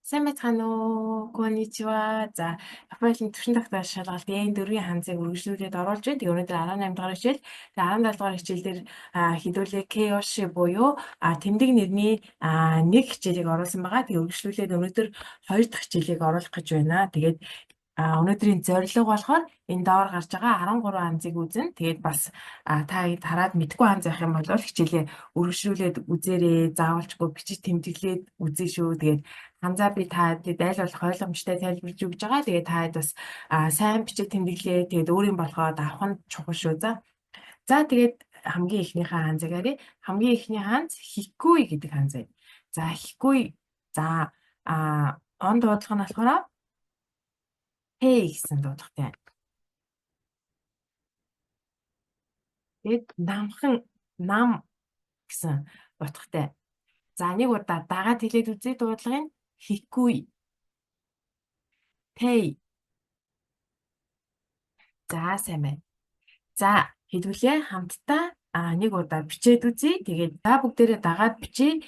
Сайн байцгаана уу? Конnichiwa. За, Японы төрийн тогтоол шалгалт N4-ийн ханзыг үргэлжлүүлээд оруулж байна. Тэгээ өнөөдөр 18 дугаар хичээл. Тэгээ 17 дугаар хичээлдэр хэдүүлээ Kyoshi буюу тэмдэг нэрний нэг хичээлийг оруулсан байгаа. Тэгээ үргэлжлүүлээд өнөөдөр 2 дахь хичээлийг оруулах гэж байна. Тэгээд өнөөдрийн зорилго болохоор энэ доор гарч байгаа 13 ханзыг үзнэ. Тэгээд бас та хараад мэдгүй ханз байх юм бол хичээлээ үргэлжлүүлээд үзээрэй. Заавалчгүй бичиж тэмдэглээд үзье шүү. Тэгээд ханзаа би та аль болох ойлгомжтой тайлбарж өгж байгаа. Тэгээд та бас сайн бичиг тэмдэглээ. Тэгээд өөрийн болоход авах нь чухал шүү. За тэгээд хамгийн ихнийхээ ханзыг харъя. Хамгийн ихний ханз хикуй гэдэг ханз байна. За хикуй. За он дуудлага нь болохоор хэй гэсэн дуудлагатай байна. Тэгээд намхан нам гэсэн утгатай. За нэг удаа дагаад хэлээд үзье дуудлагын хикуй. Хэй. За сайн байна. За хэдүүлээ хамтдаа нэг удаа бичээд үзье. Тэгээд та бүгдээрээ дагаад бичиж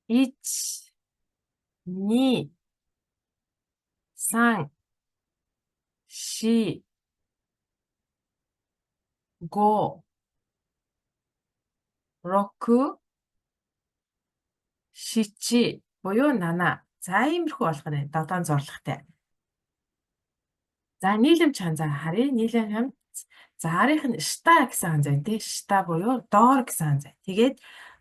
1 2 3 4 5 6 7 буюу 8. За иймэрхүү болох нь 7 зорилготой. За нийлэмж ханзаа харъя. Нийлэмж ханз. За арийнх нь шта гэсэн ханз байна тий. Шта буюу доор гэсэн ханз байна. Тэгээд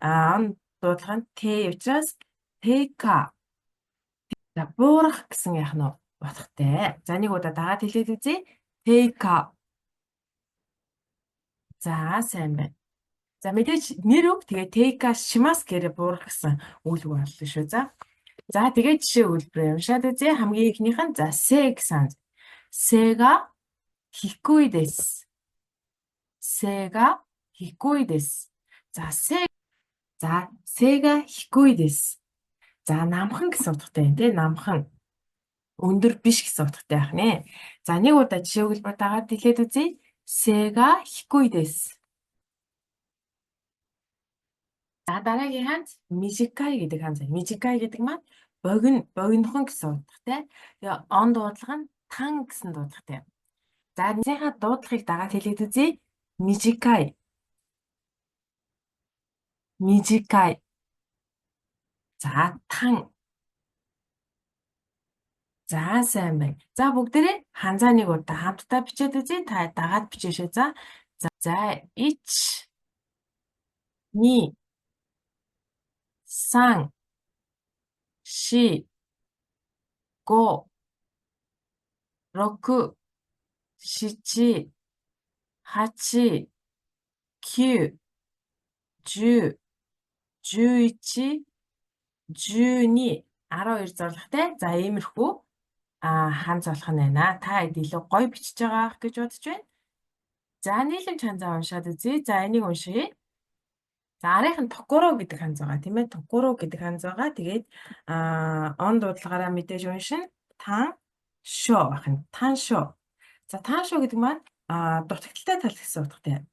он дуудлага нь Т учраас ТК. За буурах гэсэн яах нь утгатай. За нэг удаа дагаад хэлээд үзье. ТК. За сайн байна. За мэдээж нэр үг тэгээ ТК шимас гэрэ буурах гэсэн үйл үг боллоо шүү. За тэгээд жишээ үйлбэрээ уншаад үзье. Хамгийн ихнийх нь за С гэсэн ханз. Сэга хикуй дэс. Сэга хикуй дэс. За сэга хикуй дэс. За намхан гэсэн утгатай байна тий. Намхан. Өндөр биш гэсэн утгатай байх нэ. За нэг удаа жишээ үйлбэр дагаад хэлээд үзье. Сэга хикуй дэс. За дараагийн ханз мижикай гэдэг ханз. Мижикай гэдэг маань богинохон гэсэн утгатай. Тэгээ он дуудлага нь тан гэсэн дуудлагатай. За нэгнийхээ дуудлагыг дагаад хэлээд үзье. Мижикай. Мижикай. За тан. За сайн байна. За бүгдээрээ ханзаа нэг удаа хамтдаа бичээд үзье. Та дагаад бичээшээ. За 1 2 3 4 5 6 7 8 9 10 11 12 12 зорилготой. За иймэрхүү ханз болох нь байна. Та хэд илүү гоё бичиж байгаа гэж бодож байна. За нийлэмж ханзаа уншаад үзье. За энийг уншъя. За арийнх нь токуро гэдэг ханз байгаа тийм ээ. Токуро гэдэг ханз байгаа. Тэгээд он дуудлагаараа мэдээж уншина. Тан шо байх нь. Тан шо. За тан шо гэдэг маань дутагдaltaй тал гэсэн утгатай.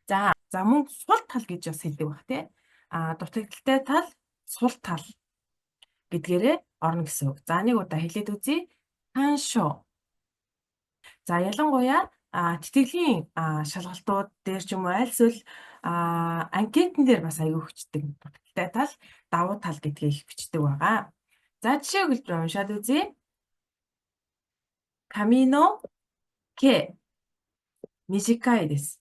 За мөн сул тал гэж бас хэлдэг баг тийм. Дутагдaltaй тал, сул тал гэдгээрээ орно гэсэн үг. За нэг удаа хэлээд үзье. Тан шо. За ялангуяа тэтгэлийн шалгалтууд дээр ч юм уу аль эсвэл анкетн дээр бас аягүй хүчдэг. Дутагдaltaй тал, давуу тал гэдгийг их бичдэг байгаа. За жишээ өгүүлбэр уншаад үзье. Камино ке мижикай дэс.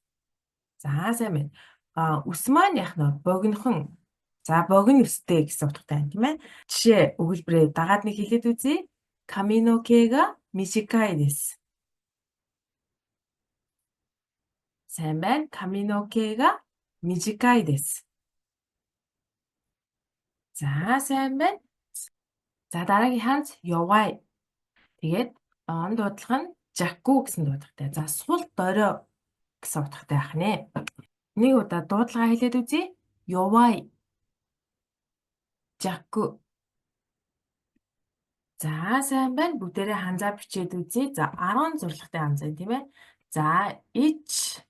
За сайн байна. Үс маань яах нь богинохон. За богино үстэй гэсэн утгатай байна тийм ээ. Жишээ өгүүлбэрээ дагаад нэг хэлээд үзье. Камино кега мижикай дэс. сайн байна. Камино кега мижикай дэс. За сайн байна. За дараагийн ханз явай. Тэгээд он дуудлага нь жаку гэсэн дуудлагатай. За сул дорой гэсэн утгатай байх нэ. Нэг удаа дуудлага хэлээд үзье. Явай. Жаку. За сайн байна. Бүгдээрээ ханзаа бичээд үзье. За 10 зурлагтай ханз байна тийм ээ. За 1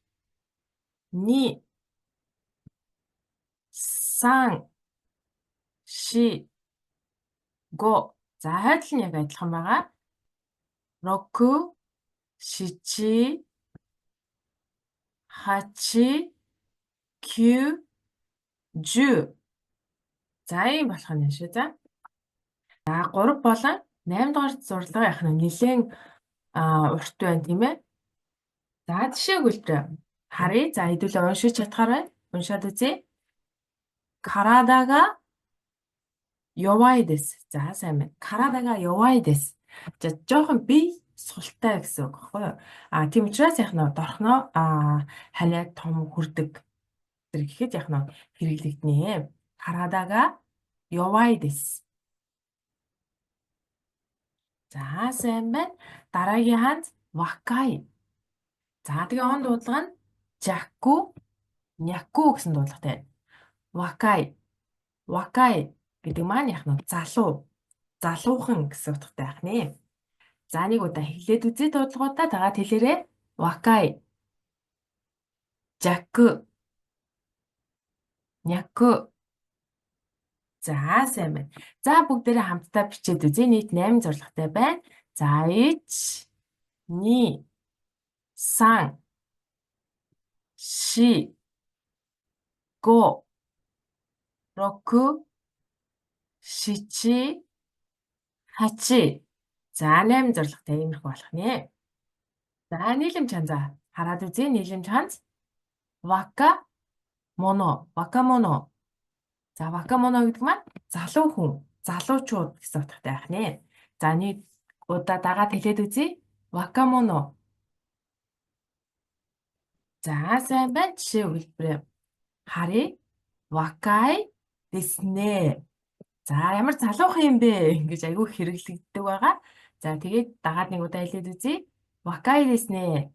2 3 4 5 За хойдол нь яг адилхан байгаа. Roku, shichi, hachi, kyu, ju. За ийм болох нь шүү. За 3 болон 8 дугаар зурлагаа яах нь нэлээд урт байна тийм ээ. За жишээг үлдээ. Харъя. За хэдүүлээ уншиж чадхаарай. Уншаад үзье. Карадага Явай дэс. За сайн байна. Карадага явай дэс. За жоохон бие султай гэсэн үг баггүй юу? Тийм учраас яг нь дорхноо ханиад том хүрдэг зэрэг гэхэд яг нь хэрэглэгдэнэ. Карадага явай дэс. За сайн байна. Дараагийн ханд вакай. За тэгээ он дуудлага нь жаку, няку гэсэн дуудлагатай. Вакай. Вакай гэдэг маань яг нь залуу, залуухан гэсэн утгатай байх нэ. За нэг удаа хэлээд үзье дуудлагуудаа дагаад хэлээрэй. Вакай. Жаку. Няку. За сайн байна. За бүгдээрээ хамтдаа бичээд үзье. Нийт 8 зурлагтай байна. За 1 2 3 4 5 6 7 8 За 8 зурлагтай иймэрхүү болох нэ. За нийлэмж ханзаа хараад үзье. Нийлэмж ханз вака моно. За вака моно гэдэг маань залуу хүн, залуучууд гэсэн утгатай байх нэ. За нэг удаа дагаад хэлээд үзье. Вака моно. За сайн байна. Жишээ өгүүлбэрээ харъя. Вакай дэснэ. За ямар залуухан юм бэ гэж айгүй хэрэглэгддэг байгаа. За тэгээд дагаад нэг удаа хэлээд үзье. Вакай дэснэ.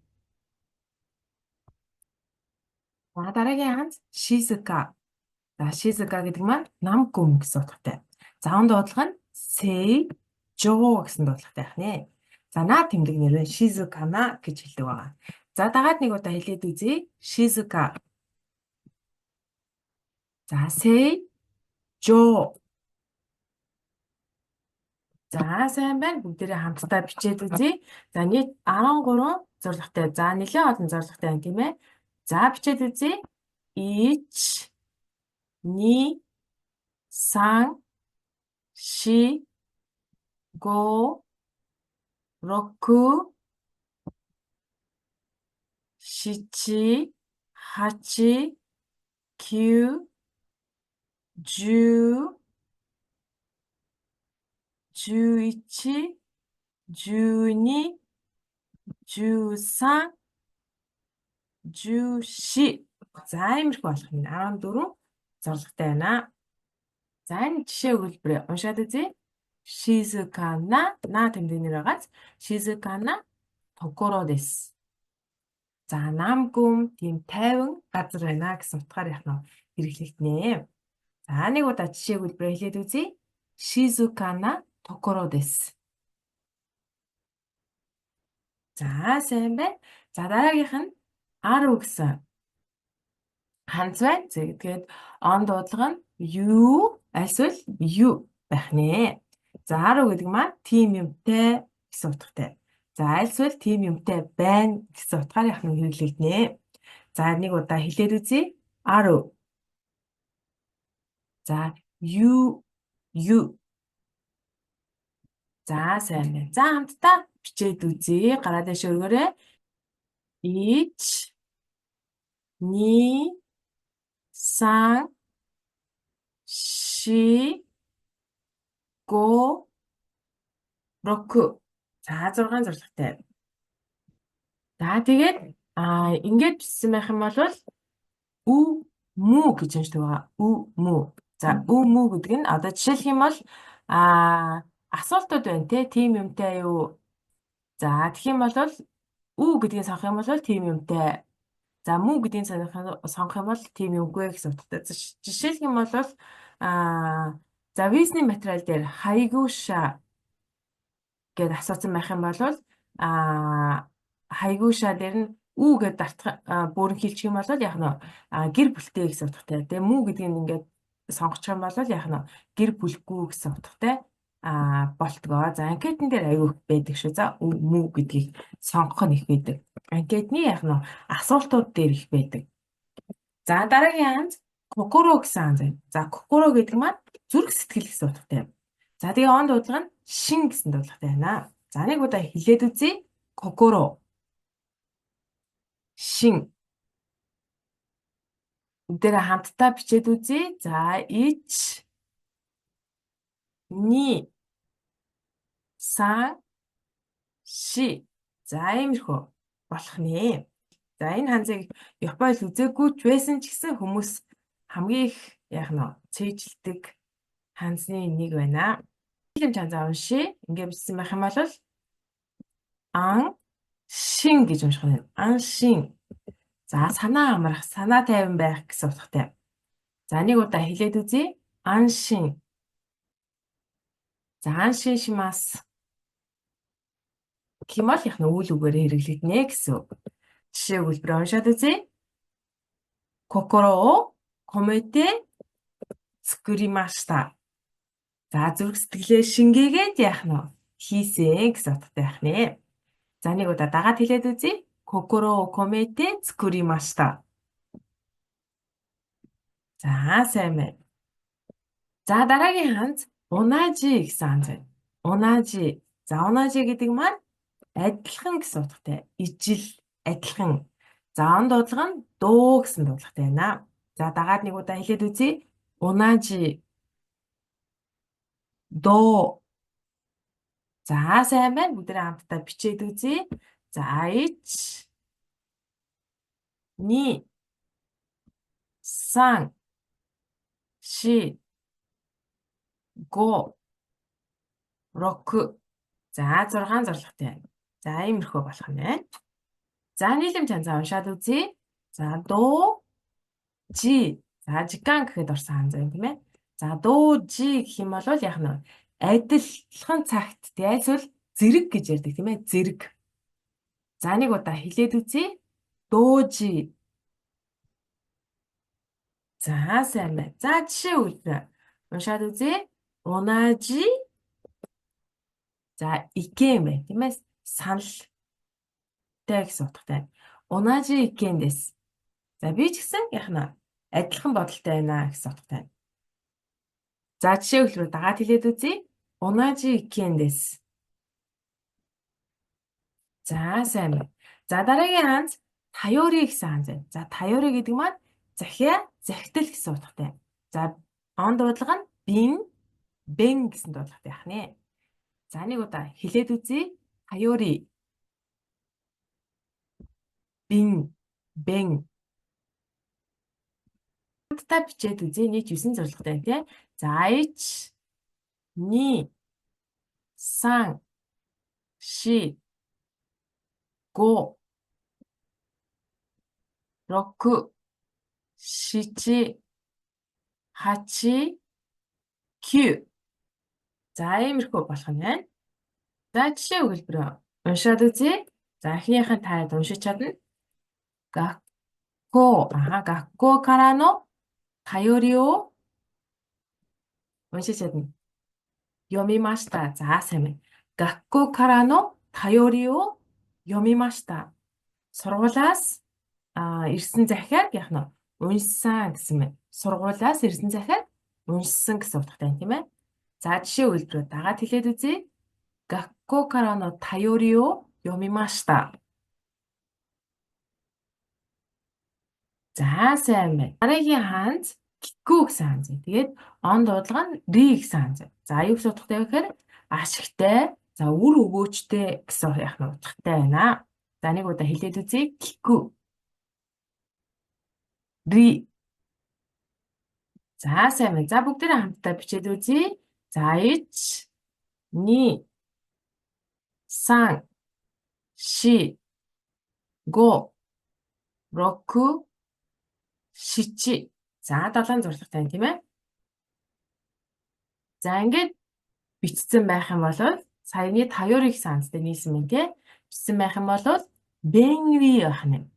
За дараагийн ханз шизука. За шизука гэдэг маань нам гүм гэсэн утгатай. За он дуудлага нь сэй жоо гэсэн дуудлагатай байх нэ. За наа тэмдэг нэрээ шизукана гэж хэлдэг байгаа. За дагаад нэг удаа хэлээд үзье. Шизука. За сэй жоо. За сайн байна. Бүгдээрээ хамтдаа бичээд үзье. За нийт 13 зурлагтай. За нэлээд олон зурлагтай байна тийм ээ. За бичээд үзье. 1 2 3 4 5 6 7 8 9 10 11 12 13 14 За иймэрхүү болох юм. 14 зурлагтай байна. За энэ жишээ өгүүлбэрээ уншаад үзье. Шизукана на тэмдэг нэр байгааз шизукана токоро дэс. За нам гүм тийм тайван газар байна гэсэн утгаар яг нь хэрэглэгдэнэ. За нэг удаа жишээ өгүүлбэрээ хэлээд үзье. Шизукана токоро дэс. За сайн байна. За дараагийнх нь ару гэсэн ханз байна. Тэгээд он дуудлага нь юу эсвэл юу байх нэ. За ару гэдэг маань тийм юмтай гэсэн утгатай. За альсвал тийм юмтай байна гэсэн утгаар яг нь хэрэглэгдэнэ. За нэг удаа хэлээд үзье. Ару. За юу. За сайн байна. За хамтдаа бичээд үзье. Гараа дэш өргөөрэй. 1 2 3 4 5 6 За 6 зурлагтай. За тэгээд ингээд бичсэн байх юм бол ү мүү гэж уншдаг байгаа. Ү мүү. За ү мүү гэдэг нь одоо жишээлх юм бол асуултууд байна те тийм юмтай юу. За тэгэх юм бол ү гэдгийг сонгох юм бол тийм юмтай. За мүү гэдгийг сонгох юм бол тийм юмгүй гэсэн утгатай. Жишээлх юм бол за визний материал дээр хайгууша гэд асуусан байх юм бол хайгууша дээр нь үү гэд бүрэн хэлчих юм бол яг нь гэр бүлтэй гэсэн утгатай. Тэгээ мүү гэдгийг ингээд сонгочих юм бол яг нь гэр бүлгүй гэсэн утгатай болтгоо. За анкетын дээр аягүй их байдаг шүү. За мүү гэдгийг сонгох нь их байдаг. Анкетны яг нь асуултууд дээр их байдаг. За дараагийн анз кокоро гэсэн анз байна. За кокоро гэдэг маань зүрх сэтгэл гэсэн утгатай. За тэгээ он дуудлага нь шин гэсэн дуудлагатай байна. За нэг удаа хэлээд үзье. Кокоро шин. Бүгдээрээ хамтдаа бичээд үзье. За ич ни сан ши. За иймэрхүү болох нэ. За энэ ханзыг Японд үзээгүй ч байсан ч гэсэн хүмүүс хамгийн их яг нь цээжилдэг ханзны нэг байна. Фильм чанзаа уншия. Ингээд бичсэн байх юм бол ан шин гэж унших нь. Ан шин. За санаа амрах, санаа тайван байх гэсэн утгатай. За нэг удаа хэлээд үзье. Ан шин. За ан шин шимас. Гэмэл яг нь үйл үгээр хэрэглэгдэнэ гэсэн үг. Жишээ өгүүлбэр уншаад үзье. Kokoro o komete tsukurimashita. За зүрх сэтгэлээ шингээгээд яах нь хийсэн гэсэн утгатай байх нэ. За нэг удаа дагаад хэлээд үзье. Kokoro o komete tsukurimashita. За сайн байна. За дараагийн ханз унажи гэсэн ханз байна. Унажи. За унажи гэдэг маань адилхан гэсэн утгатай. Ижил, адилхан. За он дуудлага нь дуу гэсэн дуудлагатай байна. За дагаад нэг удаа хэлээд үзье. Унажи. Доо. За сайн байна. Бүгдээ хамтдаа бичээд үзье. За ич ни сан ши го рок. За 6 зорилготой байна. За иймэрхүү болох нь байна. За нийлэмж ханзаа уншаад үзье. За дуу жи. За жиган гэхэд орсон ханз байна тийм ээ. За дуу жи гэх юм бол яг нь адилхан цагт тийм эсвэл зэрэг гэж ярьдаг тийм ээ. Зэрэг. За нэг удаа хэлээд үзье. Дөөжи. За сайн байна. За жишээ үлдээ. Уншаад үзье. Унажи. За икен бай тийм ээ. Саналтай гэсэн утгатай. Унажи икен дэс. За би ч гэсэн яг нь адилхан бодолтой байна гэсэн утгатай. За жишээ үлрүү дагаад хэлээд үзье. Унажи икен дэс. За сайн байна. За дараагийн ханз таяори гэсэн ханз байна. За таяори гэдэг маань захиа, захидал гэсэн утгатай. За он дуудлага нь бин, бэн гэсэн дуудлагатай байх нэ. За нэг удаа хэлээд үзье. Таяори. Бин, бэн. Хамтдаа бичээд үзье. Нийт 9 зорилготой тийм. За ич ни сан ши го рок шичи хачи кью. За иймэрхүү болох нь байна. За жишээ өгүүлбэр уншаад үзье. За эхнийхэн таад уншиж чадна. Гакко кара но таяори о уншиж чадна. Йомимашта. За сайн байна. Гакко кара но таяори о йомимашта. Сургуулаас ирсэн захиаг яг нь уншсан гэсэн мэ. Сургуулаас ирсэн захиаг уншсан гэсэн утгатай тийм ээ. За жишээ өгүүлбэрөө дагаад хэлээд үзье. Гакко кара но таяори о йомимашта. За сайн байна. Дараагийн ханз кику гэсэн ханз. Тэгээд он дуудлага нь ри гэсэн ханз. За юу гэсэн утгатай вэ гэхээр ашигтай, за үр өгөөчтэй гэсэн яг нь утгатай байна. За нэг удаа хэлээд үзье. Кику. Ри. За сайн байна. За бүгдээрээ хамтдаа бичээд үзье. За ич ни сан ши го року шичи. За 7 зурлагтай байна тийм ээ. За ингээд бичсэн байх юм бол саяны таяори гэсэн ханзтай нийлсэн байна тийм. Бичсэн байх юм бол бенри байх нь.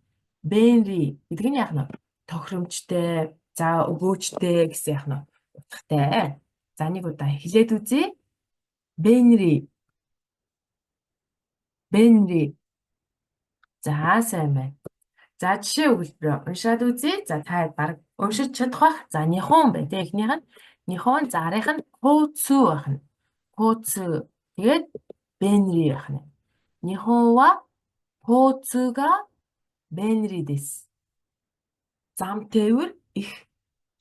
Бенри гэдэг нь яг нь тохиромжтой, за өгөөчтэй гэсэн яг нь утгатай. За нэг удаа хэлээд үзье. Бенри. Бенри. За сайн байна. За жишээ өгүүлбэрээ уншаад үзье. За та баг уншиж чадах бах. За нихон бай тэ эхнийх нь. Нихон зарих нь хууцу байх нь. Хууцу. Тэгээд бенри байх нь. Нихон ва хууцуга бенри дэс. Зам тээвэр их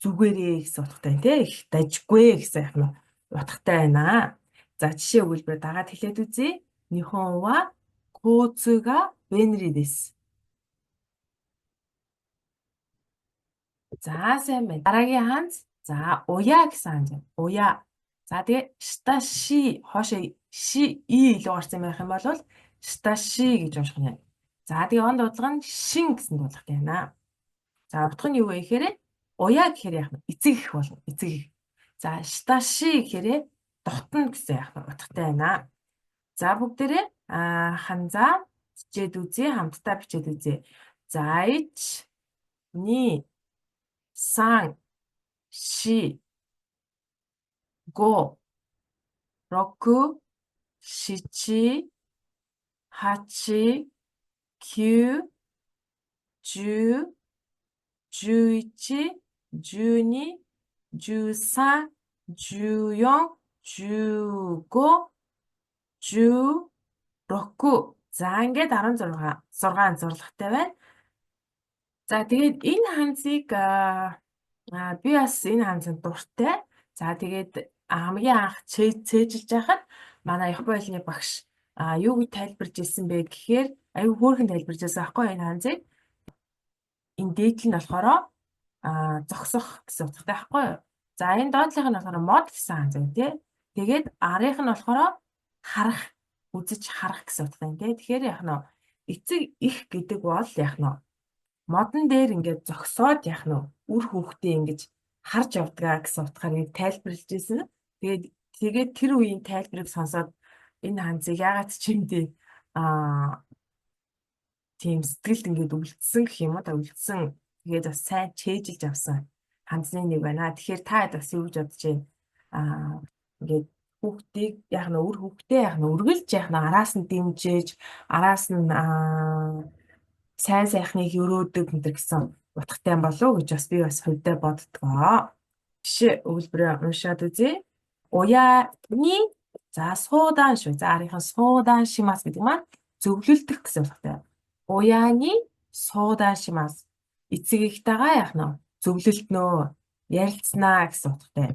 зүгээрээ гэсэн утгатай тийм их дажгүй гэсэн яг нь утгатай байна. За жишээ өгүүлбэр дагаад хэлээд үзье. Нихон ва хууцуга бенри дэс. За сайн байна. Дараагийн ханц. За уяа гэсэн ханц. Уяа. За тэгээ шташи хоошоо ши и илүү гарсан байх юм бол шташи гэж унших нь. За тэгээ он дуудлага нь шин гэсэн дуудлага байна. За утга нь юу вэ гэхээр уяа гэхээр яг нь эцэг их болно. Эцэг их. За шташи гэхээр дотно гэсэн яг нь утгатай байна. За бүгдээрээ ханзаа бичээд үзье. Хамтдаа бичээд үзье. За ич ни сан ши го року шичи хачи кью жу жуичи жуни жусан жуён жуго журоку. За ингээд 16 зурлагтай байна. За тэгээд энэ ханцыг би бас энэ ханцанд дуртай. За тэгээд хамгийн анх цээжилж байхад манай их байлны багш юу гэж тайлбарж ирсэн бэ гэхээр аюу хөөрхөн тайлбарж ирсэн аахгүй энэ ханцыг. Энэ дээдл нь болохоор зогсох гэсэн утгатай аахгүй юу. За энэ доотлих нь болохоор мод гэсэн ханц юм тий. Тэгээд арийнх нь болохоор харах, үзэж харах гэсэн утгатай юм тий. Тэгэхээр яг нь эцэг их гэдэг бол яг нь модон дээр ингээд зогсоод яг нь үр хүүхдээ ингэж харж явдгаа гэсэн утгаар нэг тайлбарлаж ирсэн. Тэгээд тэр үеийн тайлбарыг сонсоод энэ ханцыг ягаад ч юм дээ тийм сэтгэлд ингээд үлдсэн гэх юм уу та үлдсэн. Тэгээд бас сайн чэйжилж авсан ханцны нэг байна. Тэгэхээр та хэд бас юу гэж бодож байна? Ингээд хүүхдийг яг нь үр хүүхдээ яг нь үргэлж яг нь араас нь дэмжиж, араас нь сайн сайхныг өрөөдөг энэ гэсэн утгатай юм болов уу гэж бас би бас хувьдаа боддгоо. Жишээ өгүүлбэрээ уншаад үзье. Уяаны за суудаан шүү. За арийнхаа суудаан шимас гэдэг маань зөвлөлдөх гэсэн утгатай. Уяаны суудаан шимас. Эцэг ихтэйгээ яах нь зөвлөлднөө, ярилцнаа гэсэн утгатай.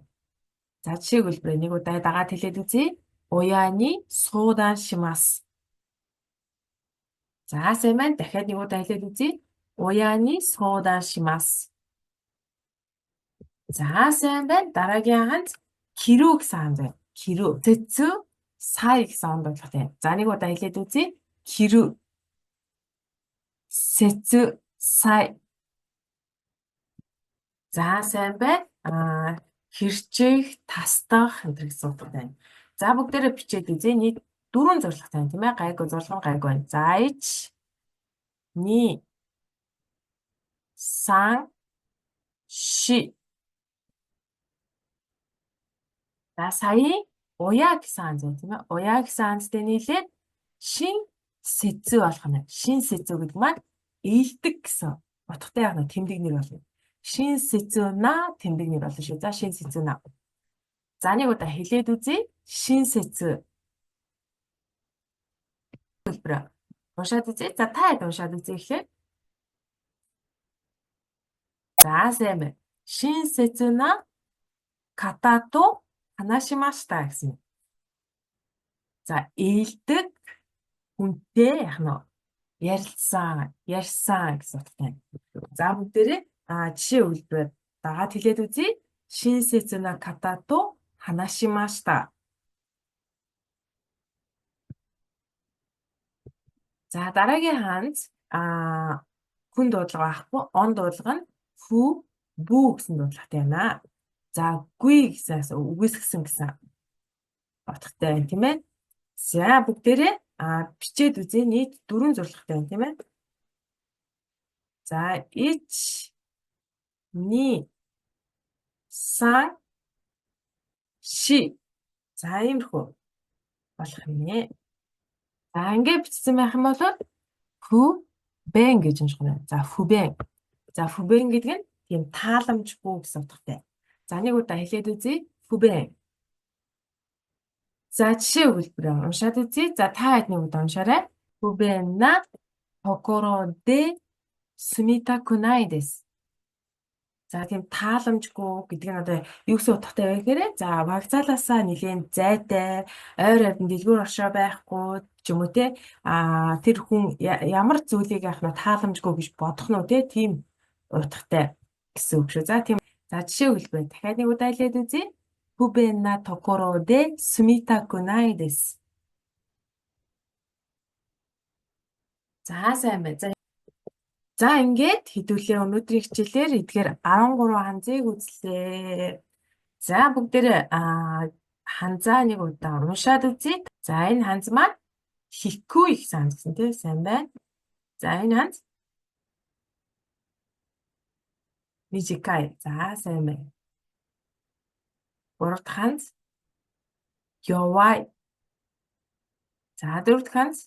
За жишээ өгүүлбэрээ нэг удаа дагаад хэлээд үзье. Уяаны суудаан шимас. За сайн байна. Дахиад нэг удаа хэлээд үзье. Уяаны суудаан шимас. За сайн байна. Дараагийн ханц кирүү гэсэн ханц байна. Кирүү. Тэцүү сай гэсэн онд бодлоготой. За нэг удаа хэлээд үзье. Кирүү. Сэцүү сай. За сайн байна. Хэрчээх, тасдах энэ гэсэн утга байна. За бүгдээрээ бичээд үзье. Нийт 4 зорилготой байна тийм ээ. Гайгүй зурган гайгүй байна. За ич ни сан ши. За сая уяа гэсэн ханц байна тийм ээ. Уяа гэсэн ханцтай нийлээд шин сэцүү болох нь. Шин сэцүү гэдэг маань ээлдэг гэсэн утгатай яг нь тэмдэг нэр болно. Шин сэцүү на тэмдэг нэр болно шүү. За шин сэцүү на. За нэг удаа хэлээд үзье. Шин сэцүү. Уншаад үзье. За та хэд уншаад үзье гэхээр. За сайн байна. Шин сэцүү на катато ханашимашта гэсэн. За ээлдэг хүнтэй яг нь ярьсан гэсэн утгатай. За бүгдээрээ жишээ өгүүлбэрээр дагаад хэлээд үзье. Шинсэцү на катато ханашимашта. За дараагийн ханц хүн дуудлага байхгүй, он дуудлага нь фү бүү гэсэн дуудлагатай байна. За гүй гэсэн үгүйсгсэн гэсэн утгатай байна тийм ээ. За бүгдээрээ бичээд үзье. Нийт 4 зорилготой байна тийм ээ. За ич ни сан ши. За иймэрхүү. болох нэ. За ингээд бичсэн байх юм бол фү бэн гэж унших нь. За фү бэн. За фү бэн гэдэг нь тийм тааламжгүй гэсэн утгатай. За нэг удаа хэлээд үзье. Фү бэн. За жишээ өгүүлбэрээ уншаад үзье. За та хэд нэг удаа уншаарай. Фү бэн на токоро де сумитаку най desu. За тийм тааламжгүй гэдэг нь одоо юу гэсэн утгатай вэ гэхээр за вокзалаасаа нэгэн зайтай ойр оройн дэлгүүр оршоо байхгүй ч юм уу те тэр хүн ямар зүйлийг яах нь тааламжгүй гэж бодох нь те тийм утгатай гэсэн үг шүү. За тийм за жишээ хэлбэ дахиад нэг удаа хэлээд үзье. Фубена токоро де сумитаку най desu. За сайн байна. За ингээд хэдүүлээ өнөөдрийн хичээлээр эдгээр 13 ханзыг үзлээ. За бүгдээрээ ханзаа нэг удаа уншаад үзье. За энэ ханз маань хикүү их сан гэсэн тийм сайн байна. За энэ ханз мижикай. За сайн байна. Гурав дахь ханз ёвай. За дөрөв дахь ханз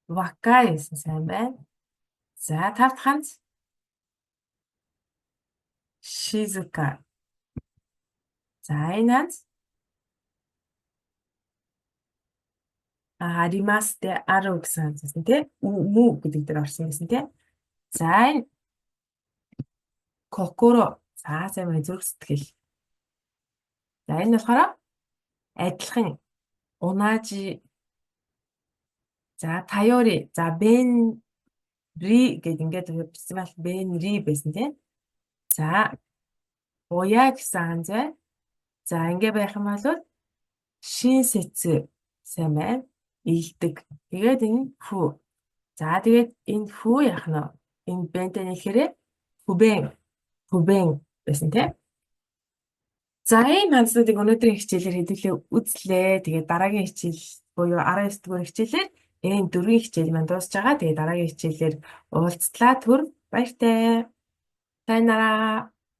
вакай гэсэн сайн байна. За тав дахь ханз шизука. За энэ ханз аримасте ару гэсэн хэлсэн тийм мүү гэдэг дээр орсон гэсэн тийм. За энэ кокоро. За сайн байна зүрх сэтгэл. За энэ болохоор адилхан унажи. За таяори. За бен ри гэдэг ингээд бичсэн байх бен ри байсан тийм. За уя гэсэн ханз байна. За ингээ байх юм бол шин сэцүү сайн байна. Илдэг. Тэгээд энэ фү. За тэгээд энэ фү яах нь энэ бэнтэй нэхэрэ фүбэн байсан тийм. За ийм хандлуудыг өнөөдрийн хичээлээр хэдүүлээ үзлээ. Тэгээд дараагийн хичээл буюу 19 дугаар хичээлээр энэ 4-ийн хичээл маань дуусж байгаа. Тэгээд дараагийн хичээлээр уулзтлаа. Түр баяртай. Сайнараа.